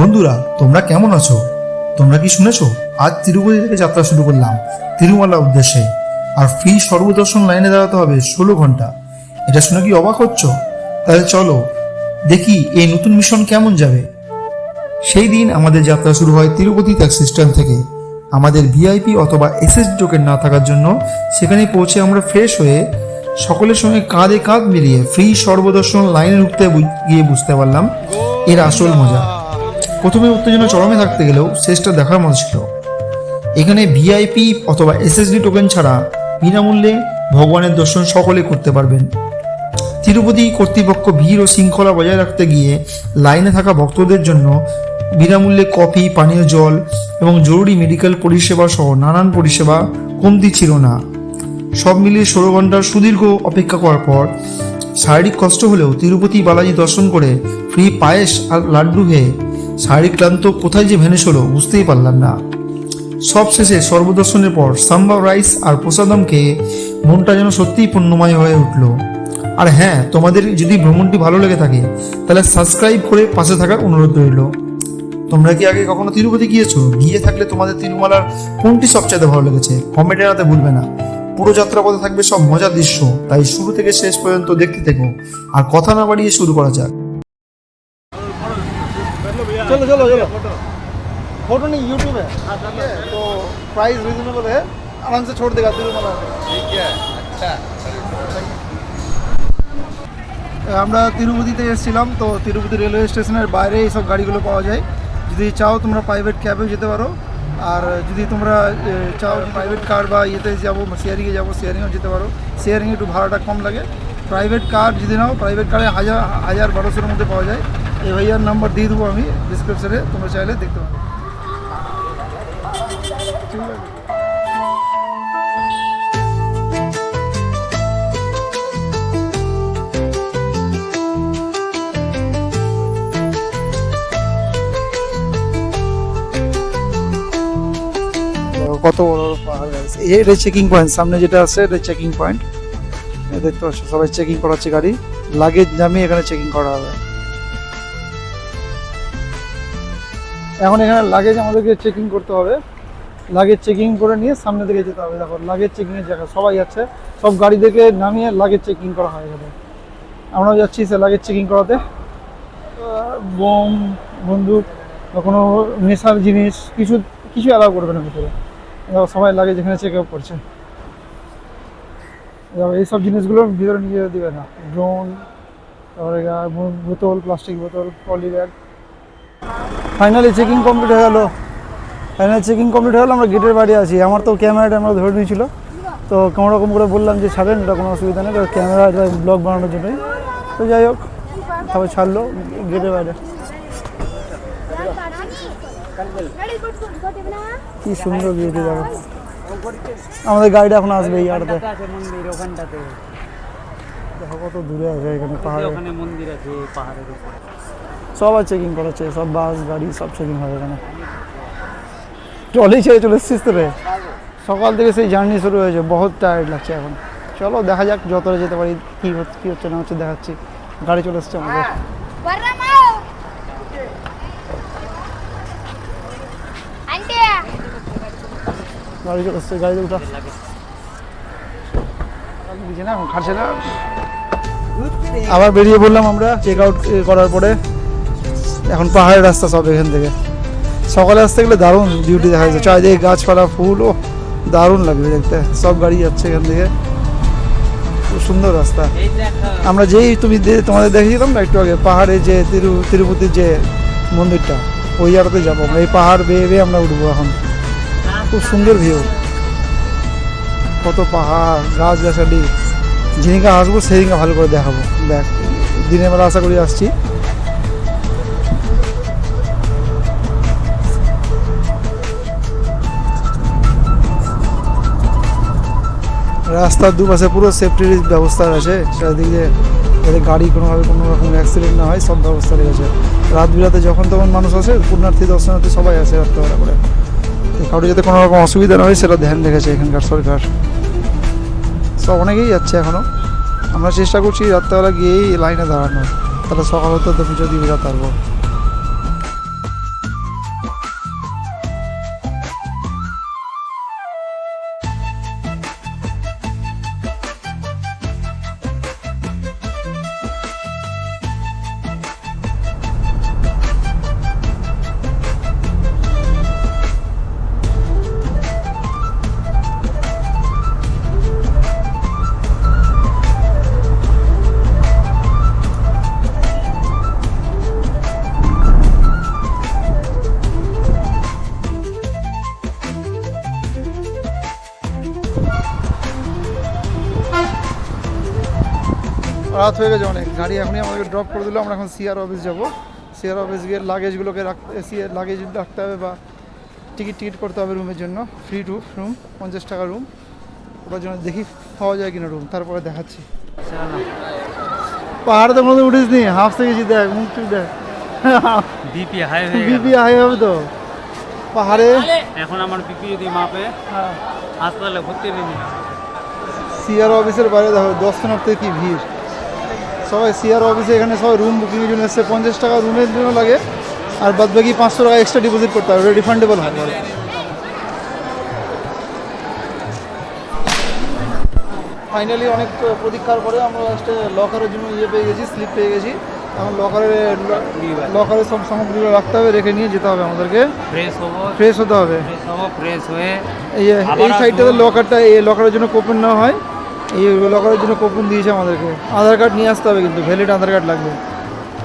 বন্ধুরা, তোমরা কেমন আছো? তোমরা কি শুনেছো? আজ তিরুপতি থেকে যাত্রা শুরু করলাম তিরুমালা উদ্দেশ্যে। আর ফ্রি সর্বদর্শন লাইনে দাঁড়াতে হবে 16 ঘন্টা। এটা শুনে কি অবাক হচ্ছ? তাহলে চলো দেখি এই নতুন মিশন কেমন যাবে। সেই দিন আমাদের যাত্রা শুরু হয় তিরুপতি ট্যাক্সি স্ট্যান্ড থেকে। আমাদের ভিআইপি অথবা এসএস টোকেন না থাকার জন্য সেখানে পৌঁছে আমরা ফ্রেশ হয়ে সকলের সঙ্গে কাঁধে কাঁধ মিলিয়ে ফ্রি সর্বদর্শন লাইনে ঢুকতে গিয়ে বুঝতে পারলাম এর আসল মজা। প্রথমে উত্তেজনা চরমে থাকতে গেলেও শেষটা দেখার মতো ছিল। এখানে ভিআইপি অথবা এসএসডি টোকেন ছাড়া বিনামূল্যে ভগবানের দর্শন সকলে করতে পারবেন। তিরুপতি কর্তৃপক্ষ ভিড় ও শৃঙ্খলা বজায় রাখতে গিয়ে লাইনে থাকা ভক্তদের জন্য বিনামূল্যে কফি, পানীয় জল এবং জরুরি মেডিকেল পরিষেবা সহ নানান পরিষেবা কমতি ছিল না। সব মিলিয়ে 16 ঘন্টার সুদীর্ঘ অপেক্ষা করার পর শারীরিক কষ্ট হলেও তিরুপতি বালাজি দর্শন করে ফ্রি পায়েস আর লাড্ডু খেয়ে শারীরিক ক্লান্ত কোথায় যে ভেনেস হলো বুঝতেই পারলাম না। সব শেষে সর্বদর্শনের পর সাম্বার রাইস আর প্রসাদম খেয়ে মনটা যেন সত্যিই পুণ্যময় হয়ে উঠল। আর হ্যাঁ, তোমাদের যদি ভ্রমণটি ভালো লেগে থাকে তাহলে সাবস্ক্রাইব করে পাশে থাকার অনুরোধ রইল। তোমরা কি আগে কখনো তিরুপতি গিয়েছো? গিয়ে থাকলে তোমাদের তিরুমালার কোনটি সবচেয়ে ভালো লেগেছে কমেন্টে জানাতে ভুলবে না। পুরো যাত্রাপথে থাকবে সব মজার দৃশ্য, তাই শুরু থেকে শেষ পর্যন্ত দেখতে থেকো। আর কথা না বাড়িয়ে শুরু করা যাক। चलो चलो चलो फोटो नहीं यूट्यूब है तो प्राइस रीजनेबल है, आराम से छोड़ देगा तिरुमला। ठीक है, अच्छा। আমরা তিরুপতিতে এসেছিলাম, তো তিরুপতি রেলওয়ে স্টেশনের বাইরে এইসব গাড়িগুলো পাওয়া যায়। যদি চাও তোমরা প্রাইভেট ক্যাবেও যেতে পারো, আর যদি তোমরা চাও প্রাইভেট কার বা ইয়েতে যাবো, শেয়ারিংয়ে যাবো, শেয়ারিংয়েও যেতে পারো। শেয়ারিংয়ে একটু ভাড়াটা কম লাগে। প্রাইভেট কার যদি নাও, প্রাইভেট কারে 1000-1200-এর মধ্যে পাওয়া যায়। এই ভাইয়ার নাম্বার দিয়ে দেবো আমি ডিসক্রিপশনে, তোমরা চাইলে দেখতে পারো। কত বড় পাহাড় আছে। এটা চেকিং পয়েন্ট, সামনে যেটা আছে এটা চেকিং পয়েন্ট। দেখতে পাচ্ছ সবাই চেকিং করাচ্ছে গাড়ি, লাগেজ নামিয়ে এখানে চেকিং করা হবে। এখন এখানে লাগেজ আমাদেরকে চেকিং করতে হবে। লাগেজ চেকিং করে নিয়ে সামনে দিকে যেতে হবে। দেখো লাগেজ চেকিংয়ের জায়গা, সবাই যাচ্ছে, সব গাড়ি থেকে নামিয়ে লাগেজ চেকিং করা হয় এখানে। আমরাও যাচ্ছি সে লাগেজ চেকিং করাতে। বোম, বন্দুক বা কোনো নেশার জিনিস কিছু অ্যালাউ করবে না ভিতরে। সবাই লাগেজ এখানে চেক আপ করছে। এইসব জিনিসগুলো ভিতরে নিয়ে দেবে না। ড্রোন, তারপরে বোতল, প্লাস্টিক বোতল, poly bag. Finally checking complete হয়ে গেলো। আমরা গেটের বাইরে আছি। আমার তো ক্যামেরাটা আমরা ধরে নিয়েছিল, তো কোনোরকম করে বললাম যে ছাড়েন, এটা কোনো অসুবিধা নেই, ক্যামেরা ব্লগ বানানোর জন্যই। তো যাই হোক, সবাই ছাড়লো গেটের বাইরে। কি সুন্দর বিউটি দেখো। আমাদের গাড়িটা এখন আসবে এই আড়তে। দেখো কত দূরে আছে, এখানে পাহাড়ে মন্দির আছে, পাহাড়ের উপরে সবাই চেকিং করাচ্ছে, সব বাস গাড়ি সব চেকিং হবে এখানে। ট্রলি ছেড়ে চলে এসছিস তো রে, সকাল থেকে সেই জার্নি শুরু হয়েছে, বহুত টায়ার্ড লাগছে এখন। চলো দেখা যাক যতটা যেতে পারি, কী হচ্ছে না হচ্ছে দেখাচ্ছি। গাড়ি চলে এসছে আমাদের। গাড়ি চলে এসছে, গাড়িতে উঠা না, খাচ্ছে না। আবার বেরিয়ে পড়লাম আমরা চেক আউট করার পরে। এখন পাহাড়ের রাস্তা সব এখান থেকে। সকালে আসতে গেলে দারুণ বিউটি দেখা যাচ্ছে, চারিদিকে গাছপালা, ফুল, ও দারুণ লাগবে দেখতে। সব গাড়ি যাচ্ছে এখান থেকে, খুব সুন্দর রাস্তা। আমরা তোমাদের দেখিয়েছিলাম না একটু আগে, পাহাড়ে যে তিরুপতির যে মন্দিরটা, ওই জায়গাতে যাবো আমরা। এই পাহাড় বেয়ে বেয়ে আমরা উঠবো এখন। খুব সুন্দর ভিউ, কত পাহাড়, গাছ গাছালি। যেদিনকে আসবো সেদিনকে ভালো করে দেখাবো। দেখ, দিনের বেলা আশা করি আসছি। রাস্তার দুপাশে পুরো সেফটির ব্যবস্থা আছে, চারিদিকে যাতে গাড়ি কোনোভাবে কোনো রকম অ্যাক্সিডেন্ট না হয়, সব ব্যবস্থা রয়েছে। রাত বিরাতে যখন তখন মানুষ আসে, পুণ্যার্থী দর্শনার্থী সবাই আসে রাত্রেবেলা করে। কারো যাতে কোনো রকম অসুবিধা না হয় সেটা ধ্যান রেখেছে এখানকার সরকার। সব অনেকেই যাচ্ছে এখনও। আমরা চেষ্টা করছি রাত্রেবেলা গিয়েই লাইনে দাঁড়ানোর, তাহলে সকাল হতে তো পুজো দিয়ে যেতে পারবো। রাত হয়ে গেছে অনেক, গাড়ি এখনই আমাকে ড্রপ করে দিল। আমরা এখন সিআর অফিস যাবো। সিআর অফিস গিয়ে লাগেজগুলোকে লাগেজ রাখতে হবে বা টিকিট করতে হবে রুমের জন্য। ফ্রি রুম, 50 টাকা রুম। ওটার জন্য দেখি পাওয়া যায় কিনা রুম, তারপরে দেখাচ্ছি। পাহাড়ে তো মধ্যে উঠিস নি, হাফসে গেছি, দেখ মুখ টুক দেখ, বিপি হাই বিপি হাই হবে তো পাহাড়ে। এখন আমার বিপি যদি মাপে হাসপাতালে ভর্তি নেই। সিআর অফিসের বাইরে দেখো দর্শনার্থীর কি ভিড়। সবাই সিআর অফিসে এখানে সবাই রুম বুকিংয়ের জন্য এসছে। 50 টাকা রুমের জন্য লাগে, আর বাদ বাকি 500 টাকা এক্সট্রা ডিপোজিট করতে হবে, রিফান্ডেবল হয়। ফাইনালি অনেক প্রতীক্ষার পরে আমরা লাস্টে লকারের জন্য পেয়ে গেছি, স্লিপ পেয়ে গেছি। এখন লকারে সব সামগ্রীগুলো রাখতে হবে, রেখে নিয়ে যেতে হবে আমাদেরকে। ফ্রেশ হতে হবে। ফ্রেশ হয়ে এই সাইডটাতে লকারটা, এই লকারের জন্য কোপন নেওয়া হয়। এই লকারের জন্য কোপন দিয়েছে আমাদেরকে। আধার কার্ড নিয়ে আসতে হবে, কিন্তু ভ্যালিড আধার কার্ড লাগবে।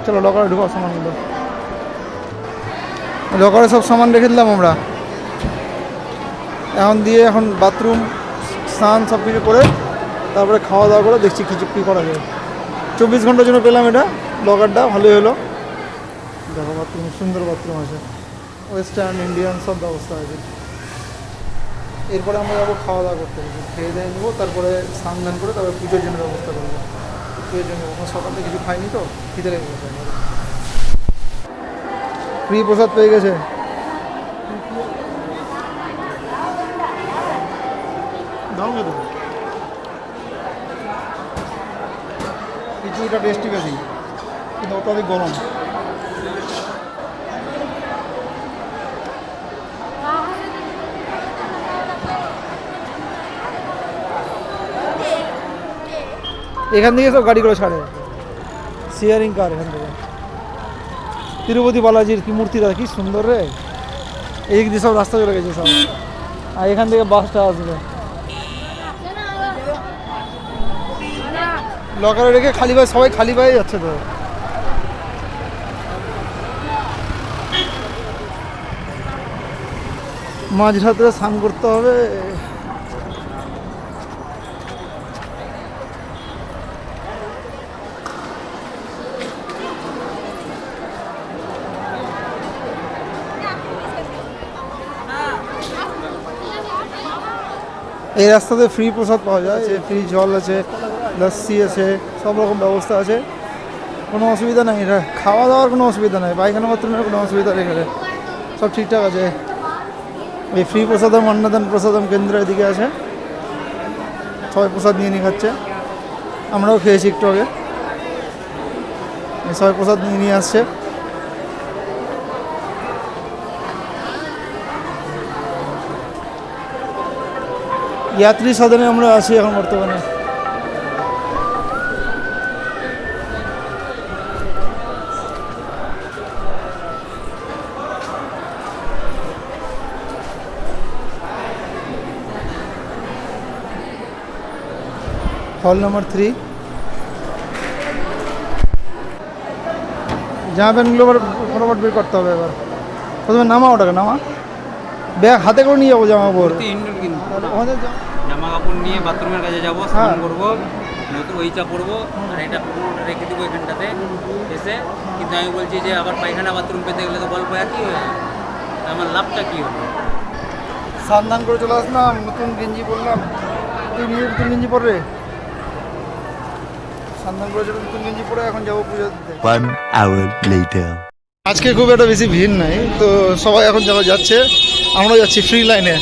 চলো লকারে ঢুকাও সামানগুলো। লকারে সব সামান রেখে দিলাম আমরা। এখন বাথরুম, স্নান সব কিছু করে তারপরে খাওয়া দাওয়া করে দেখছি কিছু কী করা যায়। 24 ঘন্টার জন্য পেলাম এটা, লকারটা ভালোই হলো। দেখো বাথরুম, সুন্দর বাথরুম আছে, ওয়েস্টার্ন ইন্ডিয়ান সব ব্যবস্থা আছে। এরপরে আমরা যাবো খাওয়া দাওয়া করতে হবে, খেয়ে দিয়ে নেবো, তারপরে স্নান দান করে তারপরে পুজোর জন্য ব্যবস্থা করবো। পুজোর জন্য এখন সকালে কিছু খাইনি তো, খিদে লেগে গেছে। ফ্রি প্রসাদ পেয়ে গেছে। কিছুটা টেস্টি বেশি, কিন্তু অত্যাধিক গরম। এখান থেকে সব গাড়ি করে ছাড়ে, শেয়ারিং কার এখান থেকে। তিরুপতি বালাজির কি মূর্তিটা কি সুন্দর রে। এই দিকে সব রাস্তা চলে গেছে সব, আর এখান থেকে বাসটা আসবে। লকারে রেখে খালি পায়ে, সবাই খালি পায়ে যাচ্ছে তো। মাঝরাতে স্নান করতে হবে। এই রাস্তাতে ফ্রি প্রসাদ পাওয়া যায়, ফ্রি জল আছে, লস্যি আছে, সব রকম ব্যবস্থা আছে, কোনো অসুবিধা নেই। এটা খাওয়া দাওয়ার কোনো অসুবিধা নেই, পায়খানা বাথরুমের কোনো অসুবিধা নেই, এখানে সব ঠিকঠাক আছে। এই ফ্রি প্রসাদম, অন্নদান প্রসাদম কেন্দ্র এদিকে আছে, সবাই প্রসাদ নিয়ে খাচ্ছে। আমরাও খেয়েছি একটু আগে। সবাই প্রসাদ নিয়ে আসছে। যাত্রী সদনে আমরা আছি এখন বর্তমানে। Hall number 3। জামা প্যান্টগুলো আবার ফটাফট বের করতে হবে। এবার প্রথমে নামা, ওটাকে নামা, ব্যাগ হাতে করে নিয়ে যাবো জামা কাপড়। জামা কাপড় নিয়ে বাথরুমের কাছে যাবো, স্নান করবো, নতুন ওইটা পরবো, আর এটা পুরোটা রেখে দেবো এখানটাতে এসে। কিন্তু আমি বলছি যে আবার পায়খানা বাথরুম পেতে গেলে তো গল্প একই হয়ে যায়, আমার লাভটা কী হবে? স্নান করে চলে আসলাম, নতুন গেঞ্জি পরলাম। তুই নিজে নতুন গেঞ্জি পরবে? স্নান করে চলে নতুন গেঞ্জি পরে এখন যাবো পুজো দিতে। 1 hour later. আজকে খুব একটা বেশি ভিড় নাই তো, সবাই এখন যাচ্ছে, আমরাও যাচ্ছি ফ্রি লাইনে।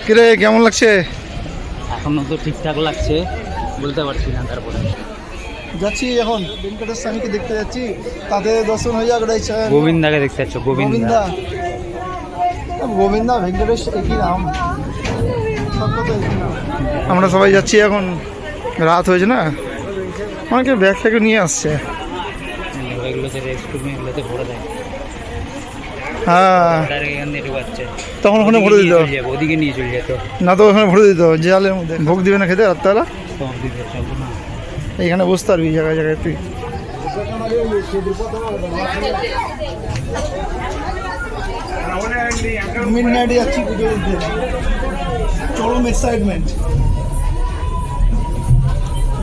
কিরে কেমন লাগছে? এখনও তো ঠিকঠাক লাগছে, বলতে পারছি না। তারপরে যাচ্ছি এখন ভেঙ্কটেশ স্বামীকে দেখতে যাচ্ছি, তাদের দর্শন হয়ে যাক। গোবিন্দাকে দেখতে যাচ্ছ? গোবিন্দা, গোবিন্দা ভেঙ্কটেশ একই নাম, আমরা সবাই যাচ্ছি এখন। রাত হয়েছে না, আমাকে ব্যাগ থেকে নিয়ে আসছে। হ্যাঁ, তখন ওখানে ভরে দিত, ওদিকে নিয়ে চলে যেত না তো ওখানে ভরে দিত জালের মধ্যে। ভোগ দিবে না খেতে রাত্রেবেলা, এইখানে বসতে পারবি জায়গায় জায়গায় তুই। মিডনাইটে যাচ্ছি পুজো দিতে, চরম এক্সাইটমেন্ট।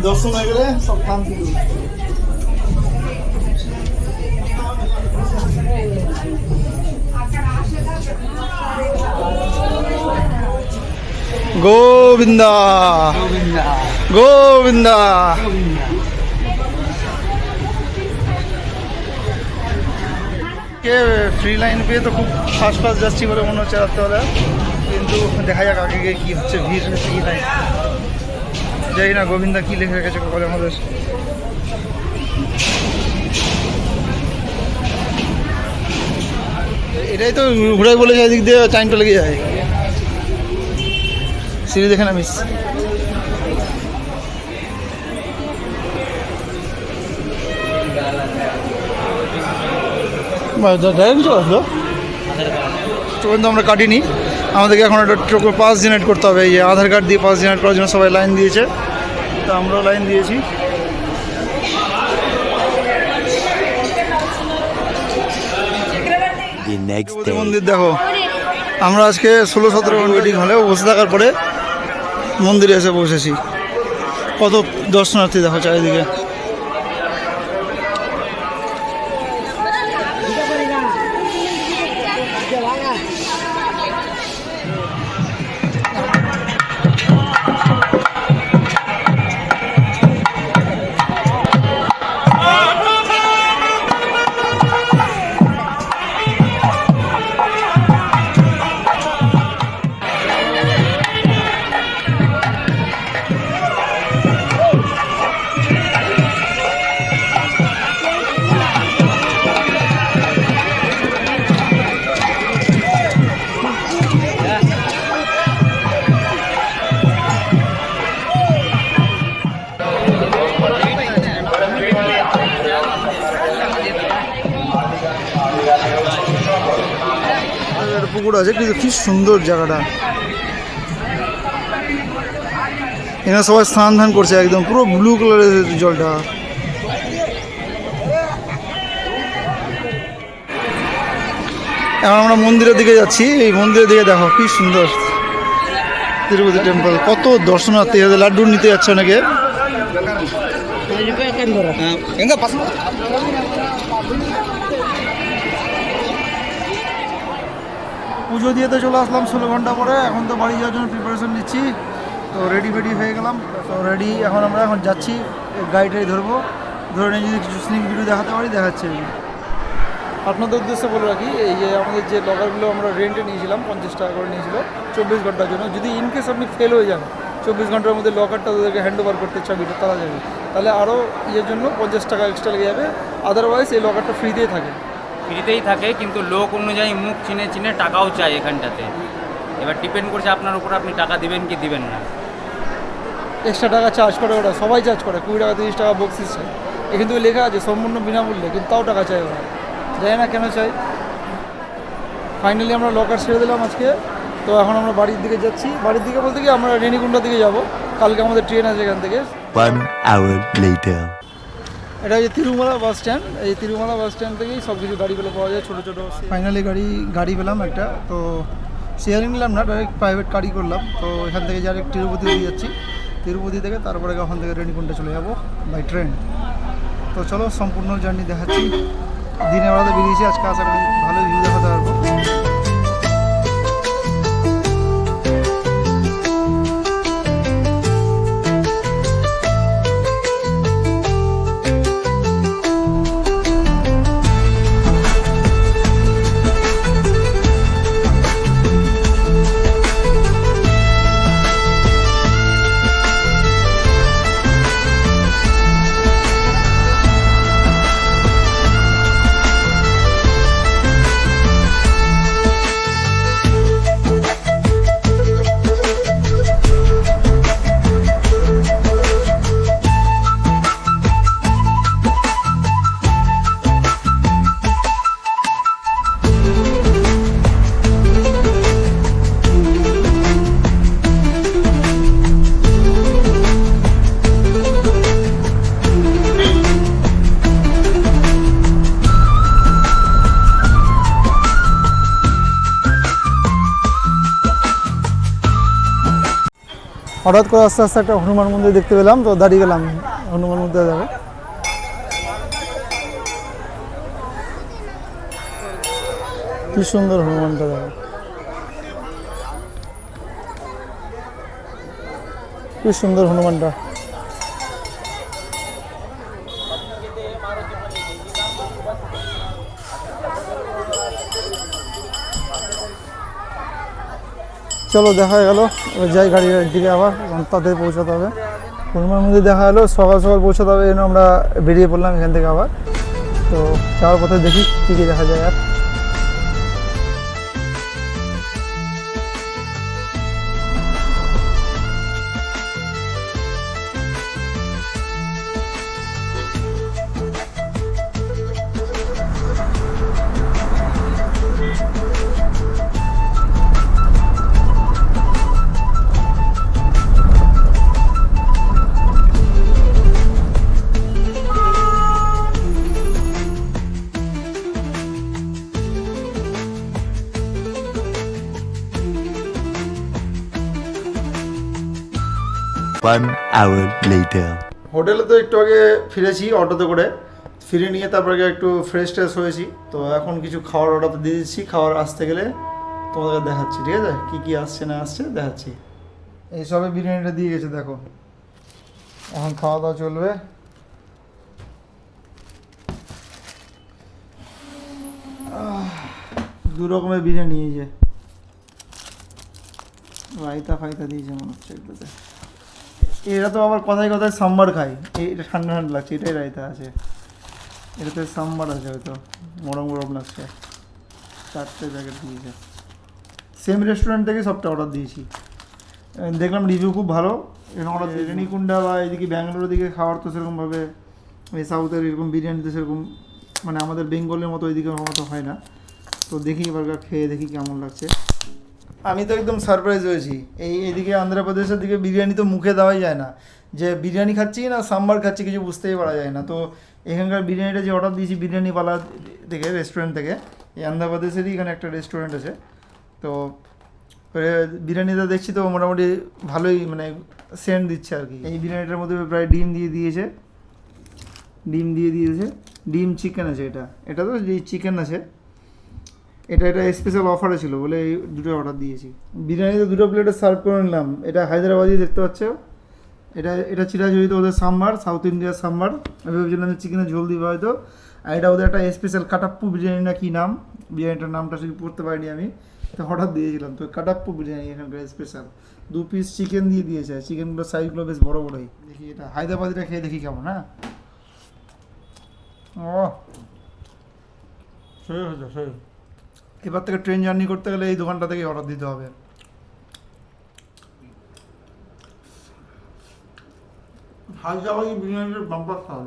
দর্শন হয়ে গেলে সব শান্তি। গোবিন্দা গোবিন্দা। কে ফ্রি লাইন পেয়ে তো খুব ফাস্ট যাচ্ছি বলে মনে হচ্ছে রাত্রেবেলা, কিন্তু দেখা যাক আগে গিয়ে কী হচ্ছে, ভিড় হচ্ছে কি নাই যাই না। গোবিন্দা কি লিখে রেখেছে কপালে আমাদের। এটাই তো ঘুরাই বলেছে, এদিক দিয়ে টাইমটা লেগে যায়। সিঁড়ি দেখে না মিস। টোকেন তো আমরা কাটিনি, আমাদেরকে এখন একটা টোকেন পাস জেনারেট করতে হবে। এই যে আধার কার্ড দিয়ে পাস জেনারেট করার জন্য সবাই লাইন দিয়েছে, তো আমরাও লাইন দিয়েছি। The next day. মন্দির দেখো, আমরা আজকে 16-17 ঘন্টা ওয়েটিং হলেও বসে থাকার পরে মন্দিরে এসে বসেছি। কত দর্শনার্থী দেখো চারিদিকে। পুকুর আছে, কিন্তু কি সুন্দর জায়গাটা। এখানে সবাই স্নান ধান করছে, একদম পুরো ব্লু কালারের জলটা। এখন আমরা মন্দিরের দিকে যাচ্ছি। এই মন্দিরের দিকে দেখো কি সুন্দর তিরুপতি টেম্পল। কত দর্শনার্থী, লাড্ডু নিতে যাচ্ছে অনেকে। পুজো দিয়ে তো চলে আসলাম 16 ঘন্টা পরে। এখন তো বাড়ি যাওয়ার জন্য প্রিপারেশন নিচ্ছি, তো রেডি হয়ে গেলাম। তো রেডি, আমরা এখন যাচ্ছি, গাড়িটাই ধরবো। ধরে নিয়ে যদি কিছু স্নিক ভিডিও দেখাতে পারি দেখাচ্ছি। আপনাদের উদ্দেশ্যে বলে রাখি, এই যে আমাদের যে লকারগুলো আমরা রেন্টে নিয়েছিলাম 50 টাকা করে নিয়েছিল 24 ঘন্টার জন্য। যদি ইনকেস আপনি ফেল হয়ে যান 24 ঘন্টার মধ্যে লকারটা ওদেরকে হ্যান্ড ওভার করতে চাবিটা তারা যাবে, তাহলে আরও ইয়ের জন্য 50 টাকা এক্সট্রা লেগে যাবে। আদারওয়াইজ এই লকারটা ফ্রিতেই থাকে, কিন্তু লোক অনুযায়ী মুখ চিনে টাকাও চাই এখানটাতে। এবার ডিপেন্ড করছে আপনার উপর, আপনি টাকা দিবেন কি দিবেন না। এক্সট্রা টাকা চার্জ করে ওরা, সবাই চার্জ করে 20 টাকা 30 টাকা বক্সিস চাই। এখান থেকে লেখা আছে সম্পূর্ণ বিনামূল্যে, কিন্তু তাও টাকা চাই ওরা, জানি না কেন চাই। ফাইনালি আমরা লকার ছেড়ে দিলাম আজকে। তো এখন আমরা বাড়ির দিকে যাচ্ছি। বাড়ির দিকে বলতে কি আমরা রেণিকুণ্ডার দিকে যাব, কালকে আমাদের ট্রেন আছে এখান থেকে। 1 hour later. এটা হচ্ছে তিরুমালা বাস স্ট্যান্ড। এই তিরুমালা বাস স্ট্যান্ড থেকেই সব কিছু গাড়িগুলো পাওয়া যায়, ছোটো ছোটো। ফাইনালি গাড়ি পেলাম একটা। তো শেয়ারিং নিলাম না, ডাইরেক্ট প্রাইভেট গাড়ি করলাম। তো এখান থেকে ডাইরেক্ট তিরুপতি দিয়ে যাচ্ছি। তিরুপতি থেকে তারপরে ওখান থেকে রেণিকুণ্ডা চলে যাব বাই ট্রেন। তো চলো সম্পূর্ণ জার্নি দেখাচ্ছি। দিনের বেলাতে বেরিয়েছি আজকে, আশা করি ভালো ভিউ দেখাতে পারবো। হঠাৎ করে আস্তে আস্তে একটা হনুমান মন্দির দেখতে পেলাম, তো দাঁড়িয়ে গেলাম হনুমান মন্দিরে যাবে। কি সুন্দর হনুমানটা দেখো, কি সুন্দর হনুমানটা। চলো দেখা গেল, এবার যাই গাড়ির দিকে, আবার তাদের পৌঁছাতে হবে। হনুমান মন্দির দেখা গেলো, সকাল সকাল পৌঁছাতে হবে, এজন্য আমরা বেরিয়ে পড়লাম এখান থেকে আবার। তো যাওয়ার পথে দেখি কী কী দেখা যায়। আর One hour later. হোটেলে তো একটু আগে ফিরেছি অটোতে করে, ফিরে নিয়ে তারপরে একটু ফ্রেশ ট্রেশ হয়েছি। তো এখন কিছু খাওয়ার অর্ডার দিয়ে দিচ্ছি, খাবার আসতে গেলে তোমাদেরকে দেখাচ্ছি, ঠিক আছে? কী কী আসছে না আসছে দেখাচ্ছি। এই সবে বিরিয়ানিটা দিয়ে গেছে দেখো, এখন খাওয়া দাওয়া চলবে। দু রকমের বিরিয়ানি, এই যে রায়তা ফায়তা দিয়েছে মনে হচ্ছে এগুলোতে। এরা তো আবার কথায় কথায় সাম্বার খায়, এটা ঠান্ডা ঠান্ডা লাগছে, এটাই রায়তা আছে, এটাতে সাম্বার আছে হয়তো, গরম গরম লাগছে। 4টে প্যাকেট দিয়েছে, সেম রেস্টুরেন্ট থেকে সবটা অর্ডার দিয়েছি। দেখলাম রিভিউ খুব ভালো। এখানে অর্ডার রেনিকুন্ডা বা এদিকে ব্যাঙ্গালোরের দিকে খাওয়ার তো সেরকমভাবে, এই সাউথের এরকম বিরিয়ানিতে সেরকম মানে আমাদের বেঙ্গলের মতো ওইদিকে মতো হয় না। তো দেখি এবার খেয়ে দেখি কেমন লাগছে। আমি তো একদম সারপ্রাইজ হয়েছি। এইদিকে অন্ধ্রপ্রদেশের দিকে বিরিয়ানি তো মুখে দেওয়াই যায় না, যে বিরিয়ানি খাচ্ছি না সাম্বার খাচ্ছি কিছু বুঝতেই পারা যায় না। তো এখানকার বিরিয়ানিটা যে অর্ডার দিয়েছি বিরিয়ানিওয়ালা থেকে, রেস্টুরেন্ট থেকে, এই অন্ধ্রপ্রদেশেরই এখানে একটা রেস্টুরেন্ট আছে। তো বিরিয়ানিটা দেখছি তো মোটামুটি ভালোই মানে সেন্ট দিচ্ছে আর কি। এই বিরিয়ানিটার মধ্যে প্রায় ডিম দিয়ে দিয়েছে, ডিম চিকেন আছে। এটা তো যে চিকেন আছে, এটা স্পেশাল অফারে ছিল বলে এই দুটো অর্ডার দিয়েছি। বিরিয়ানিতে 2 প্লেটে সার্ভ করে নিলাম। এটা হায়দ্রাবাদি দেখতে পাচ্ছ, এটা চিরাচরিত ওদের সাম্বার, সাউথ ইন্ডিয়ার সাম্বার। আমি ভেবেছিলাম চিকেনের ঝোল দিবে হয়তো। আর এটা ওদের একটা স্পেশাল কাটাপ্পু বিরিয়ানি না কি নাম, বিরিয়ানিটার নামটা ঠিক পড়তে পারিনি আমি, তো অর্ডার দিয়েছিলাম। তো কাটাপ্পু বিরিয়ানি এখানকার স্পেশাল। 2 পিস চিকেন দিয়ে দিয়েছে, চিকেনগুলো সাইজগুলো বেশ বড় বড়ই। দেখি এটা হায়দ্রাবাদিটা খেয়ে দেখি কেমন। হ্যাঁ, ও সেই হয়েছে সেই। এবার থেকে ট্রেন জার্নি করতে গেলে এই দোকানটা থেকে অর্ডার দিতে হবে। হায়দ্রাবাদি বিরিয়ানির বাম্পার স্বাদ।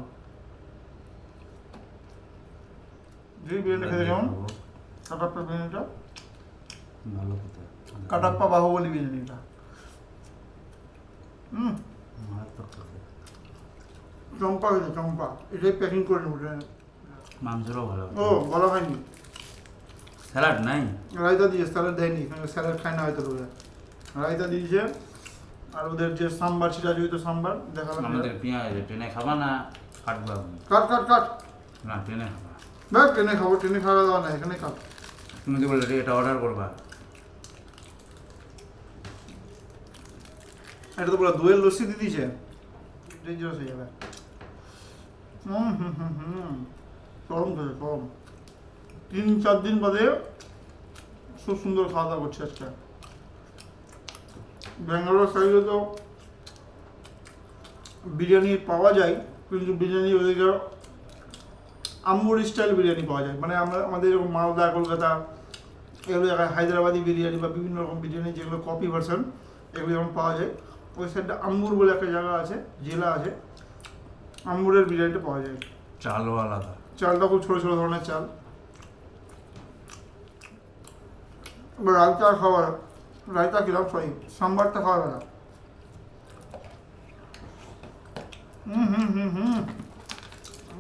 যে বিরিয়ানি খেতে কেমন, কাটাপ্পা বিরিয়ানিটা ভালো কথা, কাটাপ্পা বাহুবলী বিরিয়ানিটা। চম্পা গেছে চম্পা, এটাই প্যাকিং করে নেবো। মাংসটাও ভালো। ও বলা হয়নি, স্যালাড নাই, রায়তা দিয়েছে, স্যালাড দেয়নি, স্যালাড খায় না হয়তো ওরা। রায়তা দিয়েছে আর ওদের যে সাম্বার চিরাচরিত সাম্বার দেখালাম। আমাদের পেঁয়াজ ট্রেনে খাবা না ফাটবা? কাট কাট কাট, না ট্রেনে খাবা না ট্রেনে খাবো, ট্রেনে খাওয়া দাওয়া না, এখানে কাট। তুমি তো বললে এটা অর্ডার করবা। এটা তো পুরো দইয়ের লস্যি দিয়ে দিয়েছে, ডেঞ্জারাস হয়ে যাবে। গরম খেতে গরম, 3-4 দিন বাদে খুব সুন্দর খাওয়া দাওয়া করছে আজকে। ব্যাঙ্গালোর সাইডে তো বিরিয়ানি পাওয়া যায়, কিন্তু বিরিয়ানি ওদিকে আম্বুর স্টাইল বিরিয়ানি পাওয়া যায়। মানে আমাদের যেরকম মালদা, কলকাতা এগুলো জায়গায় হায়দ্রাবাদি বিরিয়ানি বা বিভিন্ন রকম বিরিয়ানি যেগুলো কপি ভার্সন, এগুলো যেমন পাওয়া যায়। ওই সাইডটা আম্বুর বলে একটা জায়গা আছে, জেলা আছে, আম্বুরের বিরিয়ানিটা পাওয়া যায়। চালও আলাদা, চালটা খুব ছোটো ছোটো ধরনের চাল। রায়তা খাবার, রায়তা কিরম সরি সাম্বারটা খাওয়াবে না।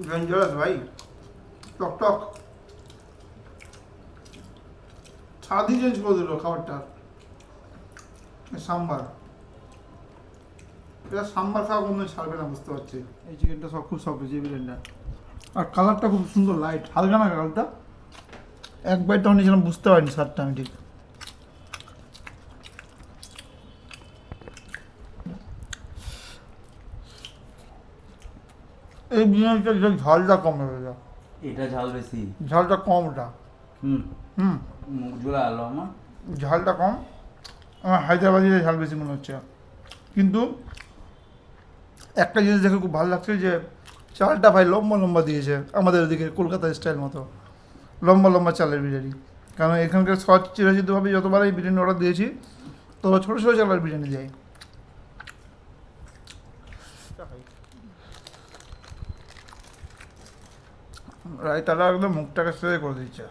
ডেঞ্জারাস ভাই, টক টক, স্বাদই চেঞ্জ করে দিল খাবারটা। সাম্বার এটা সাম্বার খাওয়া কোনো ছাড়বে না বুঝতে পারছি। এই চিকেনটা সব খুব সফট হয়েছে বিরিয়ানিটা, আর কালারটা খুব সুন্দর লাইট, হালকা না কালারটা। এক বাইট তখন নিয়েছিলাম, বুঝতে পারিনি স্বাদটা আমি ঠিক। এই বিরিয়ানিটা ঝালটা কম হয়ে যায়, এটা ঝাল বেশি। ঝালটা কম ওটা। হুম, হুম, মুখ ঝোলা আলো আমার। ঝালটা কম, আমার হায়দ্রাবাদিতে ঝাল বেশি মনে হচ্ছে। কিন্তু একটা জিনিস দেখে খুব ভালো লাগছে যে চালটা ভাই লম্বা লম্বা দিয়েছে, আমাদের ওদিকে কলকাতা স্টাইল মতো লম্বা লম্বা চালের বিরিয়ানি। কারণ এখানকার সব চিরাচিতভাবে যতবার এই বিরিয়ানি অর্ডার দিয়েছি তোরা ছোটো ছোটো চালের বিরিয়ানি দেয়। রায়তাটা একদম মুখটাকে স্প্রে করে দিচ্ছে।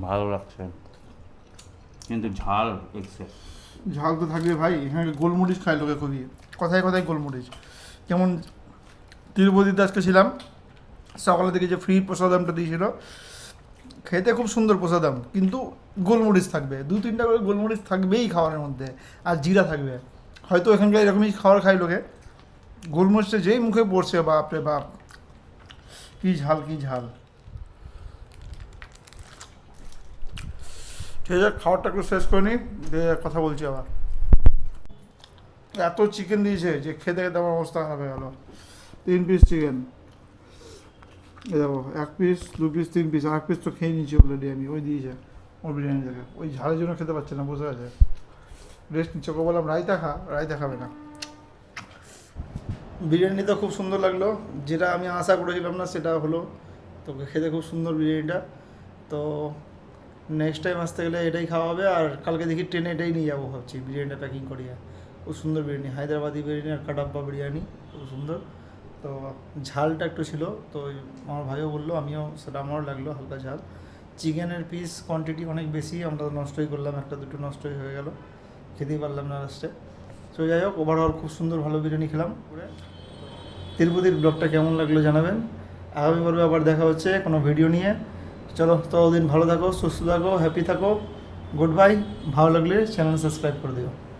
ভালো লাগছে, কিন্তু ঝাল এক্সেস। ঝাল তো থাকবে ভাই, এখানে গোলমরিচ খায় লোকে খুবই, কথায় কথায় গোলমরিচ। যেমন তিরুপতিতে আজকে ছিলাম, সকালের দিকে যে ফ্রি প্রসাদামটা দিয়েছিল, খেতে খুব সুন্দর প্রসাদাম, কিন্তু গোলমরিচ থাকবে, 2-3টা করে গোলমরিচ থাকবেই খাবারের মধ্যে, আর জিরা থাকবে। হয়তো এখানকার এরকমই খাবার খায় লোকে, গোলমরিচটা যেই মুখে পড়ছে বাপরে বাপ, কী ঝাল কী ঝাল। ঠিক আছে, খাবারটা একটু শেষ করে নিই, দিয়ে কথা বলছি আবার। এত চিকেন দিয়েছে যে খেতে খেতে আমার অবস্থা খারাপ হয়ে গেল। 3 পিস চিকেন, এ দেখো 1 পিস 2 পিস 3 পিস, 1 পিস তো খেয়ে নিয়েছি অলরেডি আমি, ওই দিয়েছে ওর বিরিয়ানি থেকে। ওই ঝালের জন্য খেতে পারছে না, বসে আছে রেস্ট নিচ্ছে। ওকে বললাম রায়তা খা, রায়তা খাবে না। বিরিয়ানি তো খুব সুন্দর লাগলো, যেটা আমি আশা করেছিলাম না সেটা হলো। তোকে খেতে খুব সুন্দর বিরিয়ানিটা। তো নেক্সট টাইম আসতে গেলে এটাই খাওয়া হবে, আর কালকে দেখি ট্রেনে এটাই নিয়ে যাবো ভাবছি, বিরিয়ানিটা প্যাকিং করিয়ে। খুব সুন্দর বিরিয়ানি, হায়দ্রাবাদি বিরিয়ানি আর কাডাব্বা বিরিয়ানি, খুব সুন্দর। তো ঝালটা একটু ছিল, তো আমার ভাইও বললো, আমিও সেটা আমারও লাগলো হালকা ঝাল। চিকেনের পিস কোয়ান্টিটি অনেক বেশি, আমরা তো নষ্টই করলাম, 1-2 নষ্টই হয়ে গেল, খেতেই পারলাম না লাস্টে। তো যাই হোক, ওভারঅল খুব সুন্দর ভালো বিরিয়ানি খেলাম। তিরুপতির ব্লগটা কেমন লাগলো জানাবেন। আগামী পর্বে আবার দেখা হচ্ছে কোনো ভিডিও নিয়ে। চলো, ততদিন ভালো থাকো, সুস্থ থাকো, হ্যাপি থাকো, গুড বাই। ভালো লাগলে চ্যানেল সাবস্ক্রাইব করে দিও।